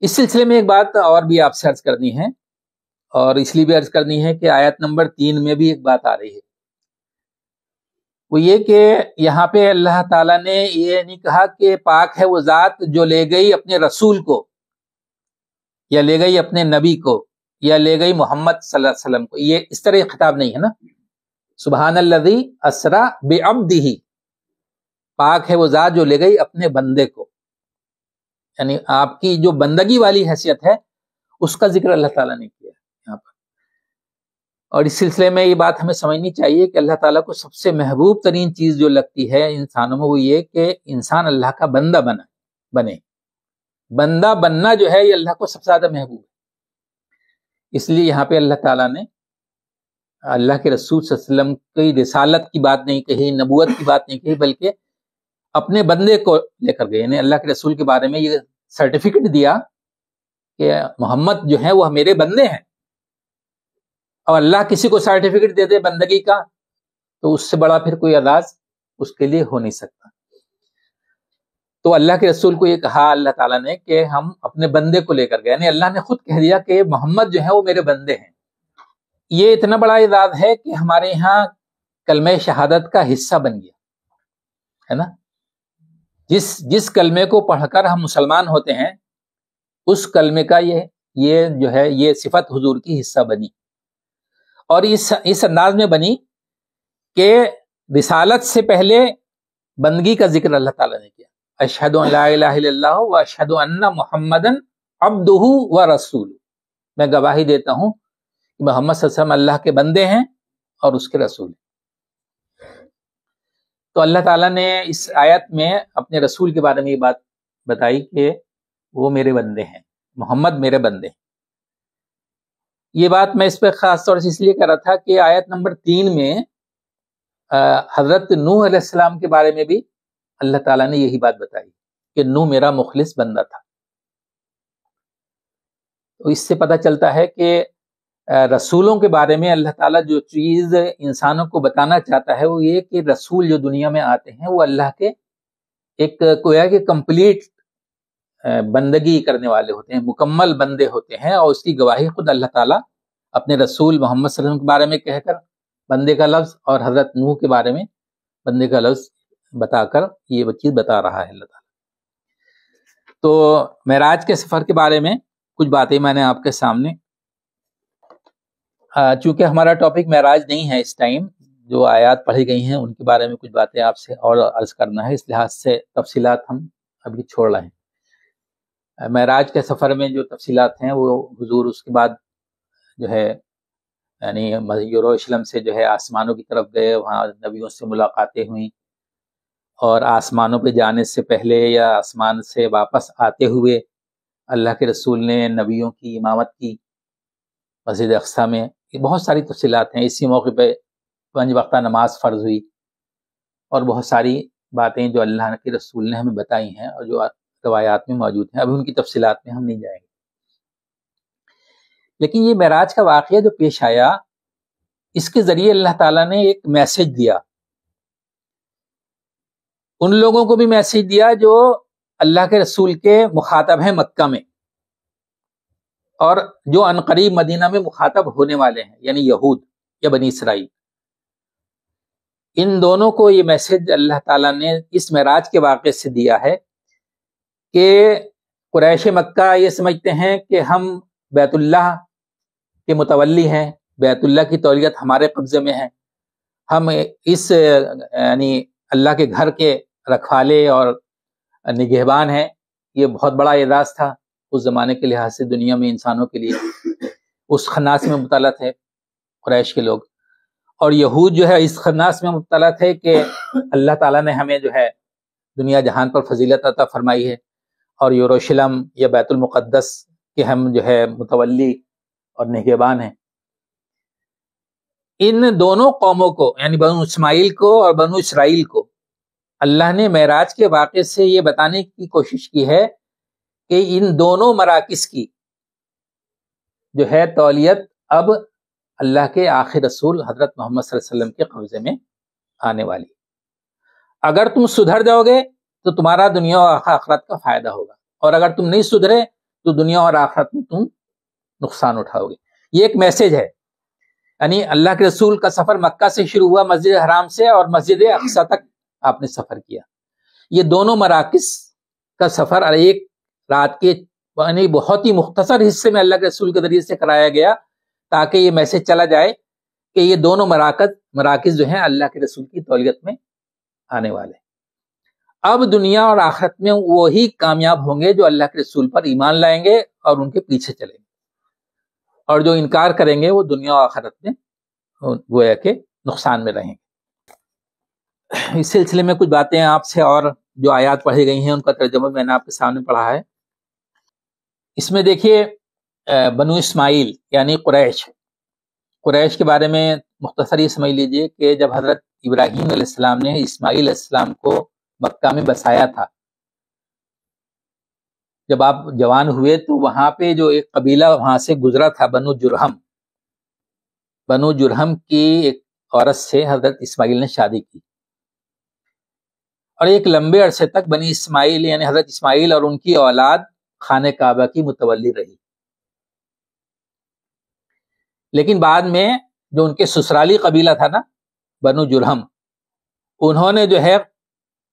اس سلسلے میں ایک بات اور بھی آپ سے عرض کرنی ہے، اور اس لیے بھی عرض کرنی ہے کہ آیت نمبر 3 میں بھی ایک بات آ رہی ہے، وہ یہ کہ یہاں پہ اللہ تعالیٰ نے یہ نہیں کہا کہ پاک ہے وہ ذات جو لے گئی اپنے رسول کو، یا لے گئی اپنے نبی کو، یا لے گئی محمد صلی اللہ علیہ وسلم کو. یہ اس طرح خطاب نہیں ہے نا. سبحان الذی اسرا بعبدہ، پاک ہے وہ ذات جو لے گئی اپنے بندے کو، یعنی آپ کی جو بندگی والی حیثیت ہے اس کا ذکر اللہ تعالیٰ نے کیا یہاں پر. اور اس سلسلے میں یہ بات ہمیں سمجھنی چاہیے کہ اللہ تعالیٰ کو سب سے محبوب ترین چیز جو لگتی ہے انسانوں میں وہ یہ کہ انسان اللہ کا بندہ بنے. بندہ بننا جو ہے یہ اللہ کو سب سے زیادہ محبوب ہے. اس لیے یہاں پہ اللہ تعالیٰ نے اللہ کے رسول صلی اللہ علیہ وسلم کی رسالت کی بات نہیں کہی، نبوت کی بات نہیں کہی، بلکہ اپنے بندے کو لے کر گئے. یعنی اللہ کے رسول کے بارے میں یہ سرٹیفکیٹ دیا کہ محمد جو ہیں وہ میرے بندے ہیں. اور اللہ کسی کو سرٹیفکیٹ دے دے بندگی کا تو اس سے بڑا پھر کوئی اعزاز اس کے لیے ہو نہیں سکتا. تو اللہ کے رسول کو یہ کہا اللہ تعالیٰ نے کہ ہم اپنے بندے کو لے کر گئے، یعنی اللہ نے خود کہہ دیا کہ محمد جو ہیں وہ میرے بندے ہیں. یہ اتنا بڑا اعزاز ہے کہ ہمارے یہاں کلمہ شہادت کا حصہ بن گیا ہے نا. جس کلمے کو پڑھ کر ہم مسلمان ہوتے ہیں اس کلمے کا یہ جو ہے یہ صفت حضور کی حصہ بنی. اور اس انداز میں بنی کہ رسالت سے پہلے بندگی کا ذکر اللہ تعالیٰ نے کیا. اشہد ان لا الہ الا اللہ و اشہد ان محمدن عبدہ و رسول، میں گواہی دیتا ہوں کہ محمد صلی اللہ علیہ وسلم اللہ کے بندے ہیں اور اس کے رسول ہیں. تو اللہ تعالیٰ نے اس آیت میں اپنے رسول کے بارے میں یہ بات بتائی کہ وہ میرے بندے ہیں، محمد میرے بندے ہیں. یہ بات میں اس پہ خاص طور سے اس لیے کر رہا تھا کہ آیت نمبر 3 میں حضرت نوح علیہ السلام کے بارے میں بھی اللہ تعالیٰ نے یہی بات بتائی کہ نوح میرا مخلص بندہ تھا. تو اس سے پتہ چلتا ہے کہ رسولوں کے بارے میں اللہ تعالیٰ جو چیز انسانوں کو بتانا چاہتا ہے وہ یہ کہ رسول جو دنیا میں آتے ہیں وہ اللہ کے ایک گویا کہ کمپلیٹ بندگی کرنے والے ہوتے ہیں، مکمل بندے ہوتے ہیں. اور اس کی گواہی خود اللہ تعالیٰ اپنے رسول محمد صلی اللہ علیہ وسلم کے بارے میں کہہ کر بندے کا لفظ، اور حضرت نوح کے بارے میں بندے کا لفظ بتا کر یہ چیز بتا رہا ہے اللہ تعالیٰ. تو معراج کے سفر کے بارے میں کچھ باتیں میں نے آپ کے سامنے، چونکہ ہمارا ٹاپک معراج نہیں ہے اس ٹائم، جو آیات پڑھی گئی ہیں ان کے بارے میں کچھ باتیں آپ سے اور عرض کرنا ہے، اس لحاظ سے تفصیلات ہم ابھی چھوڑ رہے ہیں. معراج کے سفر میں جو تفصیلات ہیں وہ حضور اس کے بعد جو ہے یعنی یروشلم سے جو ہے آسمانوں کی طرف گئے، وہاں نبیوں سے ملاقاتیں ہوئیں، اور آسمانوں پہ جانے سے پہلے یا آسمان سے واپس آتے ہوئے اللہ کے رسول نے نبیوں کی امامت کی مسجد اقصیٰ میں. یہ بہت ساری تفصیلات ہیں. اسی موقع پہ 5 وقتہ نماز فرض ہوئی، اور بہت ساری باتیں جو اللہ کے رسول نے ہمیں بتائی ہیں اور جو روایات میں موجود ہیں. ابھی ان کی تفصیلات میں ہم نہیں جائیں گے. لیکن یہ معراج کا واقعہ جو پیش آیا، اس کے ذریعے اللہ تعالیٰ نے ایک میسج دیا. ان لوگوں کو بھی میسج دیا جو اللہ کے رسول کے مخاطب ہیں مکہ میں، اور جو عنقریب مدینہ میں مخاطب ہونے والے ہیں، یعنی یہود یا بنی اسرائیل. ان دونوں کو یہ میسج اللہ تعالیٰ نے اس معراج کے واقعے سے دیا ہے کہ قریش مکہ یہ سمجھتے ہیں کہ ہم بیت اللہ کے متولی ہیں، بیت اللہ کی تولیت ہمارے قبضے میں ہے، ہم اس یعنی اللہ کے گھر کے رکھوالے اور نگہبان ہیں. یہ بہت بڑا اعزاز تھا اس زمانے کے لحاظ سے دنیا میں انسانوں کے لیے. اس خناس میں مبتلا تھے قریش کے لوگ، اور یہود جو ہے اس خناس میں مبتلا تھے کہ اللہ تعالیٰ نے ہمیں جو ہے دنیا جہان پر فضیلت عطا فرمائی ہے، اور یروشلم یا بیت المقدس کے ہم جو ہے متولی اور نگہبان ہیں. ان دونوں قوموں کو یعنی بنو اسماعیل کو اور بنو اسرائیل کو اللہ نے معراج کے واقعے سے یہ بتانے کی کوشش کی ہے کہ ان دونوں مراکز کی جو ہے تولیت اب اللہ کے آخر رسول حضرت محمد صلی اللہ علیہ وسلم کے قبضے میں آنے والی. اگر تم سدھر جاؤ گے تو تمہارا دنیا و آخرت کا فائدہ ہوگا، اور اگر تم نہیں سدھرے تو دنیا اور آخرت میں تم نقصان اٹھاؤ گے. یہ ایک میسج ہے. یعنی اللہ کے رسول کا سفر مکہ سے شروع ہوا، مسجد حرام سے، اور مسجد اقصی تک آپ نے سفر کیا. یہ دونوں مراکز کا سفر ایک رات کے یعنی بہت ہی مختصر حصے میں اللہ کے رسول کے ذریعے سے کرایا گیا، تاکہ یہ میسج چلا جائے کہ یہ دونوں مراکز جو ہیں اللہ کے رسول کی تولیت میں آنے والے. اب دنیا اور آخرت میں وہی کامیاب ہوں گے جو اللہ کے رسول پر ایمان لائیں گے اور ان کے پیچھے چلیں گے، اور جو انکار کریں گے وہ دنیا اور آخرت میں گویا کہ نقصان میں رہیں گے. اس سلسلے میں کچھ باتیں آپ سے، اور جو آیات پڑھی گئی ہیں ان کا ترجمہ میں نے آپ کے سامنے پڑھا ہے. اس میں دیکھیے بنو اسماعیل یعنی قریش کے بارے میں مختصر یہ سمجھ لیجئے کہ جب حضرت ابراہیم علیہ السلام نے اسماعیل علیہ السلام کو مکہ میں بسایا تھا، جب آپ جوان ہوئے تو وہاں پہ جو ایک قبیلہ وہاں سے گزرا تھا، بنو جرہم کی ایک عورت سے حضرت اسماعیل نے شادی کی، اور ایک لمبے عرصے تک بنی اسماعیل یعنی حضرت اسماعیل اور ان کی اولاد خانہ کعبہ کی متولی رہی. لیکن بعد میں جو ان کے سسرالی قبیلہ تھا نا بنو جرہم، انہوں نے جو ہے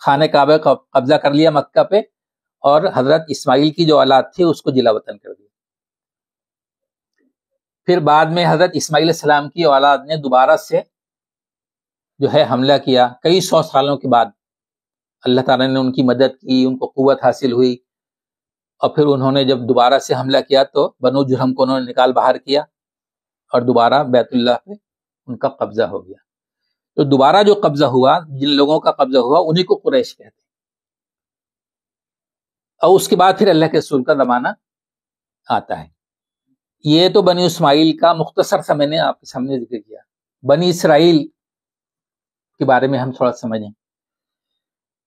خانہ کعبہ کا قبضہ کر لیا مکہ پہ، اور حضرت اسماعیل کی جو اولاد تھی اس کو جلا وطن کر دیا. پھر بعد میں حضرت اسماعیل علیہ السلام کی اولاد نے دوبارہ سے جو ہے حملہ کیا، کئی 100 سالوں کے بعد اللہ تعالیٰ نے ان کی مدد کی، ان کو قوت حاصل ہوئی، اور پھر انہوں نے جب دوبارہ سے حملہ کیا تو بنو جرہم کو انہوں نے نکال باہر کیا، اور دوبارہ بیت اللہ پہ ان کا قبضہ ہو گیا. تو دوبارہ جو قبضہ ہوا، جن لوگوں کا قبضہ ہوا انہی کو قریش کہتے ہیں. اور اس کے بعد پھر اللہ کے رسول کا زمانہ آتا ہے. یہ تو بنی اسماعیل کا مختصر سا میں نے آپ کے سامنے ذکر کیا. بنی اسرائیل کے بارے میں ہم تھوڑا سمجھیں.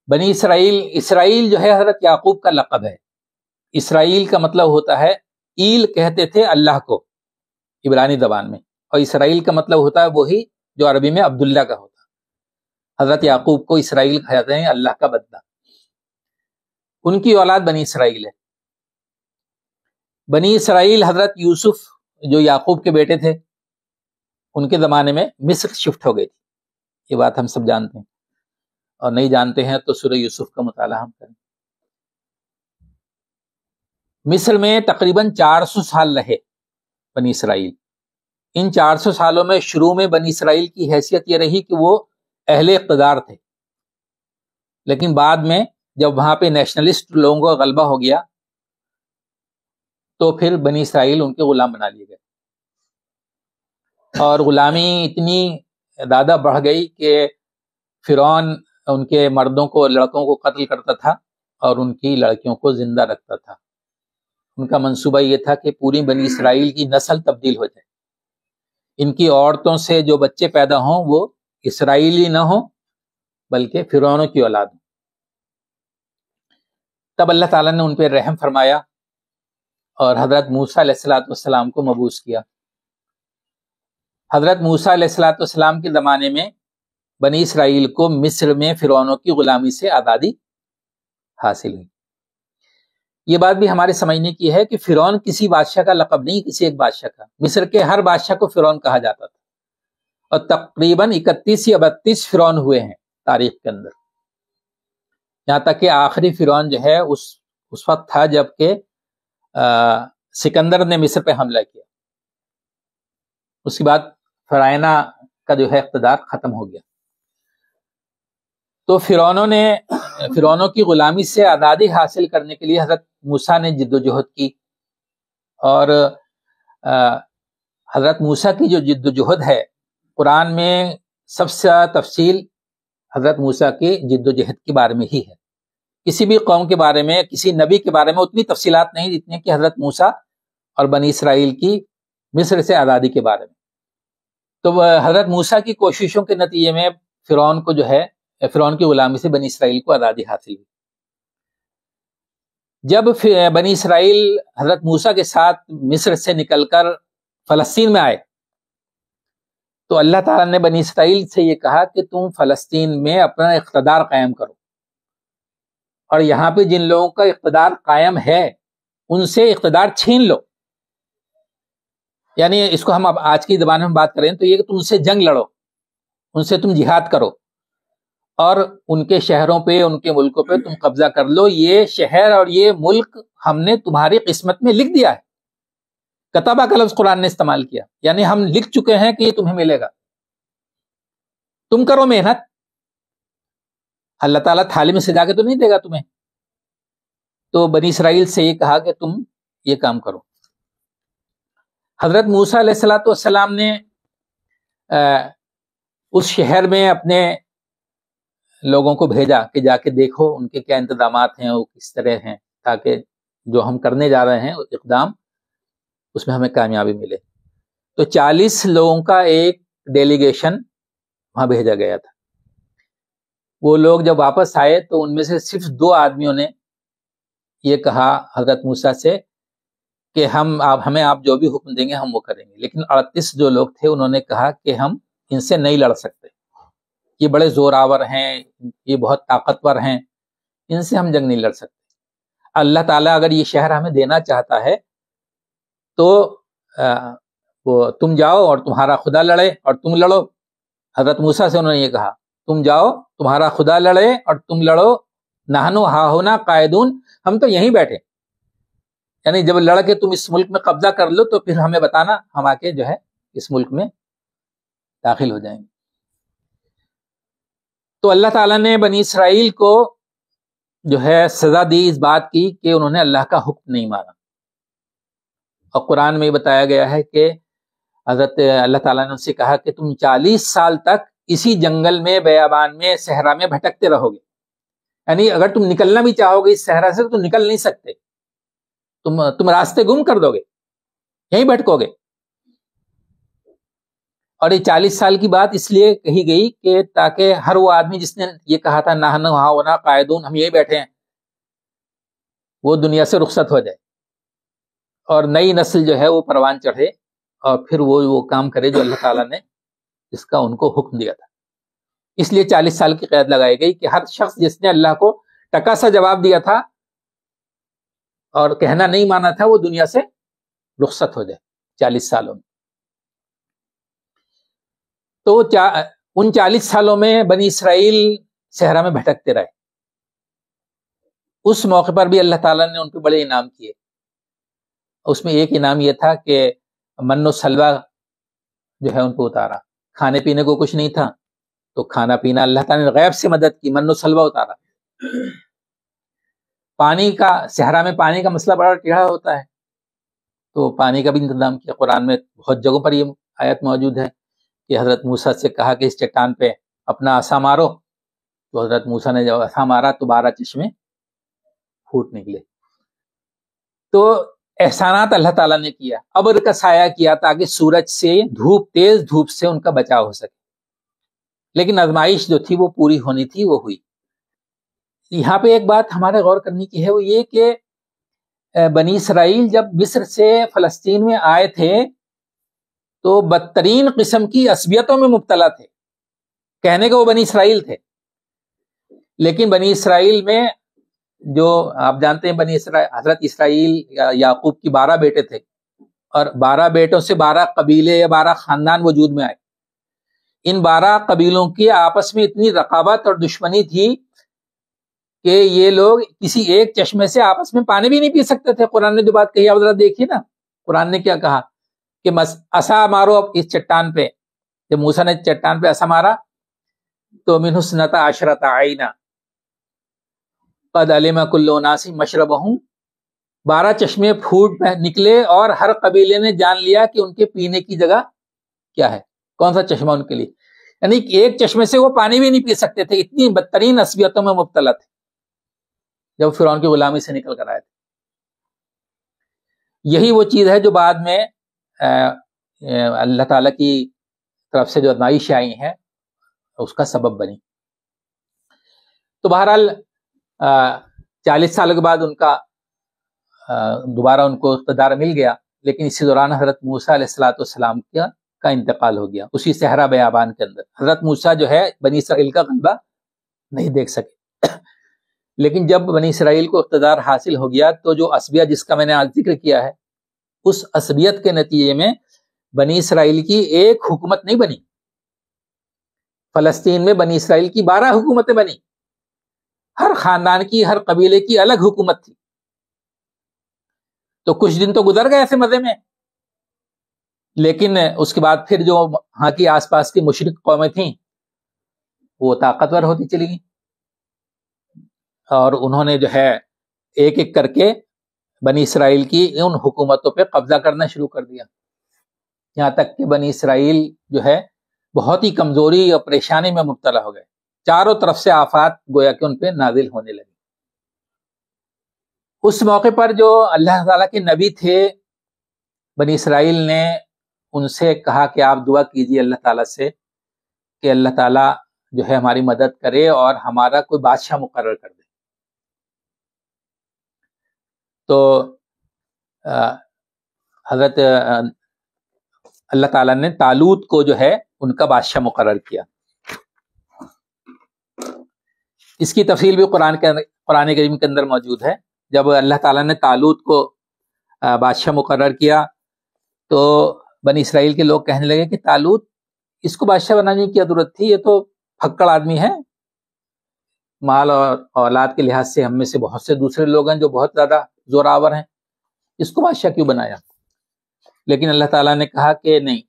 بنی اسرائیل جو ہے حضرت یعقوب کا لقب ہے. اسرائیل کا مطلب ہوتا ہے، ایل کہتے تھے اللہ کو عبرانی زبان میں، اور اسرائیل کا مطلب ہوتا ہے وہی جو عربی میں عبداللہ کا ہوتا ہے. حضرت یعقوب کو اسرائیل کہتے ہیں، اللہ کا بدلہ. ان کی اولاد بنی اسرائیل ہے. بنی اسرائیل حضرت یوسف جو یعقوب کے بیٹے تھے، ان کے زمانے میں مصر شفٹ ہو گئی تھی. یہ بات ہم سب جانتے ہیں، اور نہیں جانتے ہیں تو سورہ یوسف کا مطالعہ ہم کریں. مصر میں تقریباً 400 سال رہے بنی اسرائیل. ان 400 سالوں میں شروع میں بنی اسرائیل کی حیثیت یہ رہی کہ وہ اہل اقتدار تھے، لیکن بعد میں جب وہاں پہ نیشنلسٹ لوگوں کا غلبہ ہو گیا تو پھر بنی اسرائیل ان کے غلام بنا لیے گئے، اور غلامی اتنی زیادہ بڑھ گئی کہ فرعون ان کے مردوں کو، لڑکوں کو قتل کرتا تھا اور ان کی لڑکیوں کو زندہ رکھتا تھا. ان کا منصوبہ یہ تھا کہ پوری بنی اسرائیل کی نسل تبدیل ہو جائے، ان کی عورتوں سے جو بچے پیدا ہوں وہ اسرائیلی نہ ہوں بلکہ فرعونوں کی اولاد ہوں. تب اللہ تعالیٰ نے ان پہ رحم فرمایا اور حضرت موسیٰ علیہ السلام کو مبعوث کیا. حضرت موسیٰ علیہ السلام کے زمانے میں بنی اسرائیل کو مصر میں فرعونوں کی غلامی سے آزادی حاصل ہوئی. یہ بات بھی ہمارے سمجھنے کی ہے کہ فرعون کسی بادشاہ کا لقب نہیں، کسی ایک بادشاہ کا. مصر کے ہر بادشاہ کو فرعون کہا جاتا تھا، اور تقریباً 31 یا 32 فرعون ہوئے ہیں تاریخ کے اندر، یہاں تک کہ آخری فرعون جو ہے اس وقت تھا جب کہ سکندر نے مصر پہ حملہ کیا. اس کے بعد فرعونہ کا جو ہے اقتدار ختم ہو گیا. تو فرعونوں کی غلامی سے آزادی حاصل کرنے کے لیے حضرت موسیٰ نے جد و جہد کی، اور حضرت موسیٰ کی جو جد و جہد ہے قرآن میں سب سے تفصیل حضرت موسیٰ کی جد و جہد کے بارے میں ہی ہے. کسی بھی قوم کے بارے میں، کسی نبی کے بارے میں اتنی تفصیلات نہیں جتنی کہ حضرت موسیٰ اور بنی اسرائیل کی مصر سے آزادی کے بارے میں. تو حضرت موسیٰ کی کوششوں کے نتیجے میں فرعون کی غلامی سے بنی اسرائیل کو آزادی حاصل ہوئی. جب بنی اسرائیل حضرت موسیٰ کے ساتھ مصر سے نکل کر فلسطین میں آئے تو اللہ تعالیٰ نے بنی اسرائیل سے یہ کہا کہ تم فلسطین میں اپنا اقتدار قائم کرو، اور یہاں پہ جن لوگوں کا اقتدار قائم ہے ان سے اقتدار چھین لو. یعنی اس کو ہم اب آج کی زبان میں بات کریں تو یہ کہ تم ان سے جنگ لڑو، ان سے تم جہاد کرو اور ان کے شہروں پہ، ان کے ملکوں پہ تم قبضہ کر لو. یہ شہر اور یہ ملک ہم نے تمہاری قسمت میں لکھ دیا ہے. کتبہ کا لفظ قرآن نے استعمال کیا، یعنی ہم لکھ چکے ہیں کہ یہ تمہیں ملے گا، تم کرو محنت. اللہ تعالیٰ تھالی میں سجا کے تو نہیں دے گا تمہیں. تو بنی اسرائیل سے یہ کہا کہ تم یہ کام کرو. حضرت موسیٰ علیہ السلام نے اس شہر میں اپنے لوگوں کو بھیجا کہ جا کے دیکھو ان کے کیا انتظامات ہیں، وہ کس طرح ہیں، تاکہ جو ہم کرنے جا رہے ہیں اقدام اس میں ہمیں کامیابی ملے. تو 40 لوگوں کا ایک ڈیلیگیشن وہاں بھیجا گیا تھا. وہ لوگ جب واپس آئے تو ان میں سے صرف 2 آدمیوں نے یہ کہا حضرت موسیٰ سے کہ ہمیں آپ جو بھی حکم دیں گے ہم وہ کریں گے. لیکن 38 جو لوگ تھے انہوں نے کہا کہ ہم ان سے نہیں لڑ سکتے، یہ بڑے زور آور ہیں، یہ بہت طاقتور ہیں، ان سے ہم جنگ نہیں لڑ سکتے. اللہ تعالیٰ اگر یہ شہر ہمیں دینا چاہتا ہے تو وہ تم جاؤ اور تمہارا خدا لڑے اور تم لڑو. حضرت موسیٰ سے انہوں نے یہ کہا تم جاؤ، تمہارا خدا لڑے اور تم لڑو. نحنو ہاہنا قائدون، ہم تو یہیں بیٹھے. یعنی جب لڑ کے تم اس ملک میں قبضہ کر لو تو پھر ہمیں بتانا، ہم آ کے جو ہے اس ملک میں داخل ہو جائیں گے. تو اللہ تعالیٰ نے بنی اسرائیل کو جو ہے سزا دی اس بات کی کہ انہوں نے اللہ کا حکم نہیں مانا. اور قرآن میں بتایا گیا ہے کہ حضرت اللہ تعالیٰ نے ان سے کہا کہ تم 40 سال تک اسی جنگل میں، بیابان میں، صحرا میں بھٹکتے رہو گے. یعنی اگر تم نکلنا بھی چاہو گے اس صحرا سے تو تم نکل نہیں سکتے، تم راستے گم کر دو گے، یہیں بھٹکو گے. اور یہ 40 سال کی بات اس لیے کہی گئی کہ تاکہ ہر وہ آدمی جس نے یہ کہا تھا نحنو ہاہنا قائدون، ہم یہی بیٹھے ہیں، وہ دنیا سے رخصت ہو جائے اور نئی نسل جو ہے وہ پروان چڑھے اور پھر وہ کام کرے جو اللہ تعالیٰ نے جس کا ان کو حکم دیا تھا. اس لیے 40 سال کی قید لگائی گئی کہ ہر شخص جس نے اللہ کو ٹکا سا جواب دیا تھا اور کہنا نہیں مانا تھا وہ دنیا سے رخصت ہو جائے 40 سالوں میں. تو ان 40 سالوں میں بنی اسرائیل صحرا میں بھٹکتے رہے. اس موقع پر بھی اللہ تعالیٰ نے ان پہ بڑے انعام کیے. اس میں ایک انعام یہ تھا کہ من و سلوہ جو ہے ان کو اتارا. کھانے پینے کو کچھ نہیں تھا تو کھانا پینا اللہ تعالیٰ نے غیب سے مدد کی، من و سلوہ اتارا. پانی کا، صحرا میں پانی کا مسئلہ بڑا ٹیڑھا ہوتا ہے تو پانی کا بھی انتظام کیا. قرآن میں بہت جگہوں پر یہ آیت موجود ہے کہ حضرت موسیٰ سے کہا کہ اس چٹان پہ اپنا عصا مارو، تو حضرت موسیٰ نے جب عصا مارا تو 12 چشمے پھوٹ نکلے. تو احسانات اللہ تعالیٰ نے کیا. ابر کا سایہ کیا تاکہ سورج سے، تیز دھوپ سے ان کا بچاؤ ہو سکے. لیکن آزمائش جو تھی وہ پوری ہونی تھی، وہ ہوئی. یہاں پہ ایک بات ہمارے غور کرنے کی ہے، وہ یہ کہ بنی اسرائیل جب مصر سے فلسطین میں آئے تھے تو بدترین قسم کی عصبیتوں میں مبتلا تھے. کہنے کہ وہ بنی اسرائیل تھے، لیکن بنی اسرائیل میں جو آپ جانتے ہیں بنی اسرائیل، حضرت اسرائیل یعقوب کی 12 بیٹے تھے اور 12 بیٹوں سے 12 قبیلے یا 12 خاندان وجود میں آئے. ان 12 قبیلوں کی آپس میں اتنی رقابت اور دشمنی تھی کہ یہ لوگ کسی ایک چشمے سے آپس میں پانی بھی نہیں پی سکتے تھے. قرآن نے جو بات کہی آپ ذرا دیکھیے نا، قرآن نے کیا کہا کہ عصا مارو اب اس چٹان پہ. جب موسیٰ نے چٹان پہ عصا مارا تو من حسنتا عشرۃ عینا قد علم کل اناس مشربہم، 12 چشمے پھوٹ نکلے اور ہر قبیلے نے جان لیا کہ ان کے پینے کی جگہ کیا ہے، کون سا چشمہ ان کے لیے. یعنی ایک چشمے سے وہ پانی بھی نہیں پی سکتے تھے، اتنی بدترین عصبیتوں میں مبتلا تھے جب فرعون کی غلامی سے نکل کر آئے تھے. یہی وہ چیز ہے جو بعد میں اللہ تعالیٰ کی طرف سے جو آزمائشیں آئی ہیں اس کا سبب بنی. تو بہرحال 40 سال کے بعد ان کا دوبارہ ان کو اقتدار مل گیا، لیکن اسی دوران حضرت موسیٰ علیہ السلام کا انتقال ہو گیا اسی صحرا بیابان کے اندر. حضرت موسیٰ جو ہے بنی اسرائیل کا غلبہ نہیں دیکھ سکے. لیکن جب بنی اسرائیل کو اقتدار حاصل ہو گیا تو جو عصبیہ جس کا میں نے آج ذکر کیا ہے، اس عصبیت کے نتیجے میں بنی اسرائیل کی ایک حکومت نہیں بنی، فلسطین میں بنی اسرائیل کی 12 حکومتیں بنی، ہر خاندان کی، ہر قبیلے کی الگ حکومت تھی۔ تو کچھ دن تو گزر گئے ایسے مزے میں، لیکن اس کے بعد پھر جو وہاں کی آس پاس کی مشرک قومیں تھیں وہ طاقتور ہوتی چلی گئیں، اور انہوں نے جو ہے ایک ایک کر کے بنی اسرائیل کی ان حکومتوں پہ قبضہ کرنا شروع کر دیا، یہاں تک کہ بنی اسرائیل جو ہے بہت ہی کمزوری اور پریشانی میں مبتلا ہو گئے، چاروں طرف سے آفات گویا کہ ان پہ نازل ہونے لگی۔ اس موقع پر جو اللہ تعالیٰ کے نبی تھے، بنی اسرائیل نے ان سے کہا کہ آپ دعا کیجیے اللہ تعالیٰ سے کہ اللہ تعالیٰ جو ہے ہماری مدد کرے اور ہمارا کوئی بادشاہ مقرر کر دے۔ تو حضرت اللہ تعالیٰ نے طالوت کو جو ہے ان کا بادشاہ مقرر کیا۔ اس کی تفصیل بھی قرآن کریم کے اندر موجود ہے۔ جب اللہ تعالیٰ نے طالوت کو بادشاہ مقرر کیا تو بنی اسرائیل کے لوگ کہنے لگے کہ طالوت، اس کو بادشاہ بنانے کی کیا ضرورت تھی، یہ تو پھکڑ آدمی ہے، مال اور اولاد کے لحاظ سے ہم میں سے بہت سے دوسرے لوگ ہیں جو بہت زیادہ زوراور ہیں، اس کو بادشاہ کیوں بنایا؟ لیکن اللہ تعالیٰ نے کہا کہ نہیں،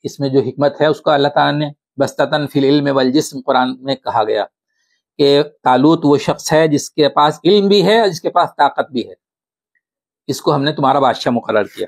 اس میں جو حکمت ہے اس کو اللہ تعالیٰ نے بستتاً فی العلم والجسم قرآن میں کہا گیا کہ طالوت وہ شخص ہے جس کے پاس علم بھی ہے اور جس کے پاس طاقت بھی ہے، اس کو ہم نے تمہارا بادشاہ مقرر کیا۔